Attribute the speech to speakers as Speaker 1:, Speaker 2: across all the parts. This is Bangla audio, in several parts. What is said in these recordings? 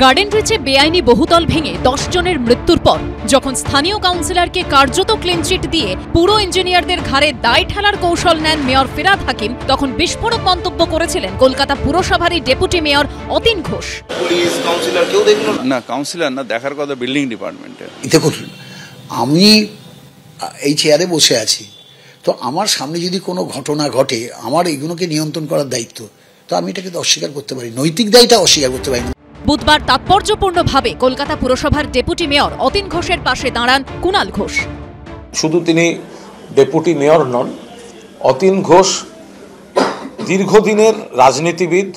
Speaker 1: গার্ডেন রিচে বেআইনি বহুতল ভেঙে 10 জনের মৃত্যুর পর যখন স্থানীয় কাউন্সিলরকে কার্যত ক্লিনচিট দিয়ে পুরো ইঞ্জিনিয়ারদের ঘাড়ে দায় ঠেলার কৌশল নেন মেয়র ফিরহাদ হাকিম, তখন বিস্ফোরক মন্তব্য করেছিলেন কলকাতা পুরসভারই deputy mayor Atin Ghosh.
Speaker 2: Police councillor কেউ দেখলো
Speaker 3: না, কাউন্সিলর না, দেখার কথা বিল্ডিং ডিপার্টমেন্টের।
Speaker 4: দেখুন, আমি এই চেয়ারে বসে আছি, তো আমার সামনে যদি কোনো ঘটনা ঘটে, আমার এইগুলোকে নিয়ন্ত্রণ করার দায়িত্ব, তো আমি এটাকে অস্বীকার করতে পারি, নৈতিক দায়টা অস্বীকার করতে পারি না।
Speaker 1: বুধবার তাৎপর্যপূর্ণভাবে কলকাতা পুরসভার ডেপুটি মেয়র অতীন ঘোষের পাশে দাঁড়ান কুণাল ঘোষ।
Speaker 5: শুধু তিনি ডেপুটি মেয়র নন, অতীন ঘোষ দীর্ঘদিনের রাজনীতিবিদ,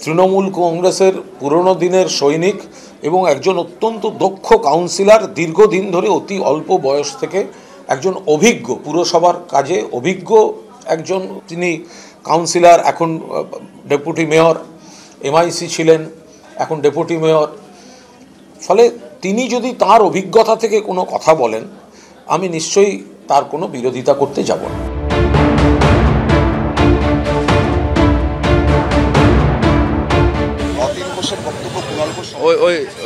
Speaker 5: তৃণমূল কংগ্রেসের পুরনো দিনের সৈনিক এবং একজন অত্যন্ত দক্ষ কাউন্সিলর। দীর্ঘদিন ধরে অতি অল্প বয়স থেকে একজন অভিজ্ঞ, পুরসভার কাজে অভিজ্ঞ একজন তিনি কাউন্সিলর, এখন ডেপুটি মেয়র, এমআইসি ছিলেন, এখন ডেপুটি মেয়র। ফলে তিনি যদি তার অভিজ্ঞতা থেকে কোনো কথা বলেন, আমি নিশ্চয়ই তার কোনো বিরোধিতা করতে যাব না।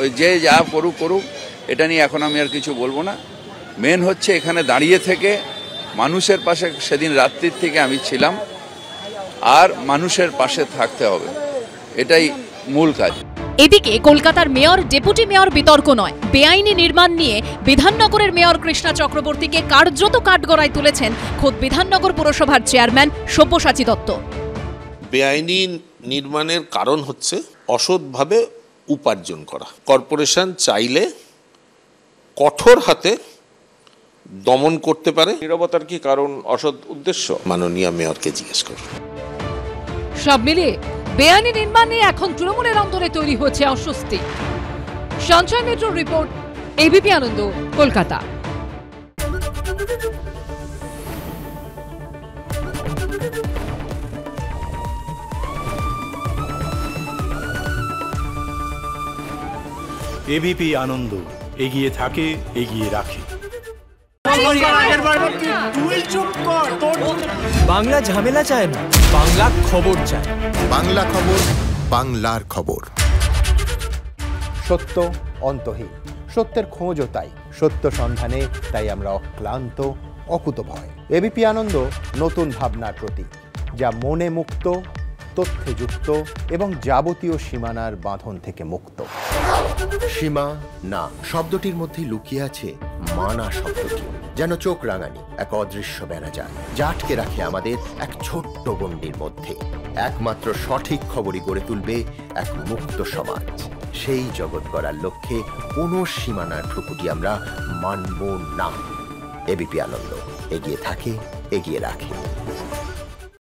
Speaker 3: ওই যে যা করুক, এটা নিয়ে এখন আমি আর কিছু বলবো না। মেন হচ্ছে এখানে দাঁড়িয়ে থেকে মানুষের পাশে, সেদিন রাত্রির থেকে আমি ছিলাম, আর মানুষের পাশে থাকতে হবে, এটাই মূল কাজ।
Speaker 1: এদিকে কলকাতার মেয়র ডেপুটি মেয়র বিতর্ক নয়, বেআইনি নির্মাণ নিয়ে বিধাননগরের মেয়র কৃষ্ণা চক্রবর্তীকে কার্যত কাঠগড়ায় তুলেছেন খোদ বিধাননগর পুরসভার চেয়ারম্যান সব্যসাচী দত্ত।
Speaker 6: বেআইনি নির্মাণের কারণ হচ্ছে অসৎভাবে উপার্জন করা। কর্পোরেশন চাইলে কঠোর হাতে দমন করতে পারে।
Speaker 5: নীরবতার কি কারণ, অসৎ উদ্দেশ্য?
Speaker 6: মাননীয় মেয়রকে জিজ্ঞেস করুন।
Speaker 7: সব মিলিয়ে বেআইনি নির্মাণ নিয়ে এখন তৃণমূলের অন্তরে তৈরি হচ্ছে অস্বস্তি। সঞ্জয় মিত্র রিপোর্ট, এবিপি আনন্দ, কলকাতা।
Speaker 8: এবিপি আনন্দ, এগিয়ে থাকে, এগিয়ে রাখে।
Speaker 9: বাংলা ঝামেলা চায় না, বাংলা খবর চায়।
Speaker 10: বাংলা খবর, বাংলার খবর।
Speaker 11: সত্য অন্তহীন, সত্যের খোঁজও তাই, সত্য সন্ধানে তাই আমরা অক্লান্ত, অকুতভয়। এবিপি আনন্দ নতুন ভাবনার প্রতীক, যা মনে মুক্ত, তথ্যে যুক্ত এবং যাবতীয় সীমানার বাঁধন থেকে মুক্ত।
Speaker 10: সীমা না শব্দটির মধ্যে লুকিয়ে আছে মানা শব্দটি, যেন চোখ রাঙানি এক অদৃশ্য বেড়াজাল, যা আটকে রাখে আমাদের এক ছোট্ট গণ্ডির মধ্যে। একমাত্র সঠিক খবরই গড়ে তুলবে এক মুক্ত সমাজ। সেই জগৎ গড়ার লক্ষ্যে কোনো সীমানার ঠুকুটি আমরা মানব না। এবিপি আনন্দ, এগিয়ে থাকে, এগিয়ে রাখে।